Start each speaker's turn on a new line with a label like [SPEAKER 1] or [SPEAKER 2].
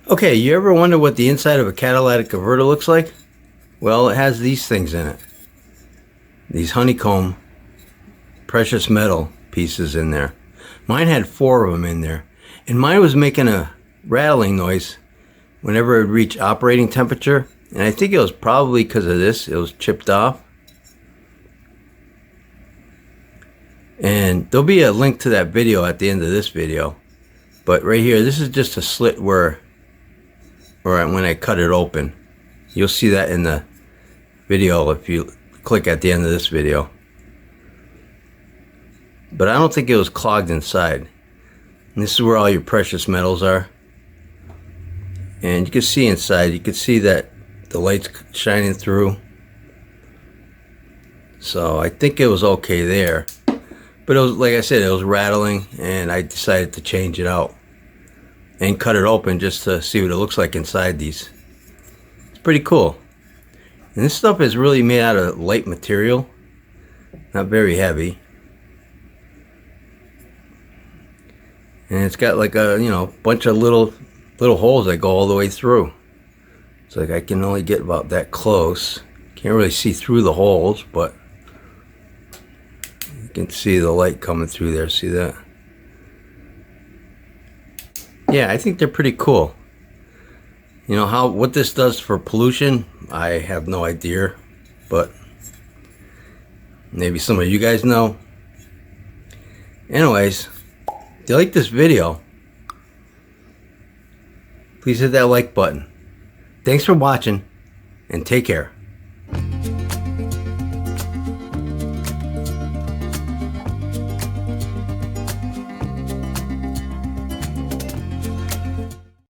[SPEAKER 1] Okay, you ever wonder what the inside of a catalytic converter looks like? Well, it has these things in it. These honeycomb precious metal pieces in there. Mine had 4 of them in there. And mine was making a rattling noise whenever it reached operating temperature. And I think it was probably because of this. It was chipped off. And there'll be a link to that video at the end of this video. But right here, this is just a slit where when I cut it open. You'll see that in the video if you click at the end of this video. But I don't think it was clogged inside. And this is where all your precious metals are. And you can see inside, you can see that the light's shining through. So I think it was okay there. But it was, like I said, it was rattling, and I decided to change it out and cut it open just to see what it looks like inside these. It's pretty cool. And this stuff is really made out of light material, not very heavy. And it's got like a, bunch of little holes that go all the way through. It's like I can only get about that close. Can't really see through the holes, but you can see the light coming through there. See that? Yeah, I think they're pretty cool. What this does for pollution, I have no idea, but maybe some of you guys know. Anyways, if you like this video, please hit that like button. Thanks for watching, and take care.